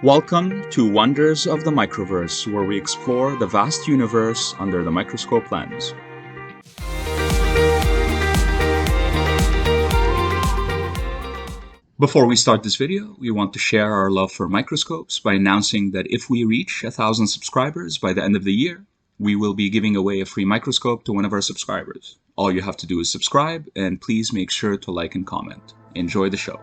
Welcome to Wonders of the Microverse, where we explore the vast universe under the microscope lens. Before we start this video, we want to share our love for microscopes by announcing that if we reach 1,000 subscribers by the end of the year, we will be giving away a free microscope to one of our subscribers. All you have to do is subscribe, and please make sure to like and comment. Enjoy the show.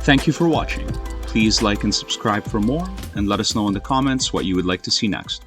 Thank you for watching. Please like and subscribe for more, and let us know in the comments what you would like to see next.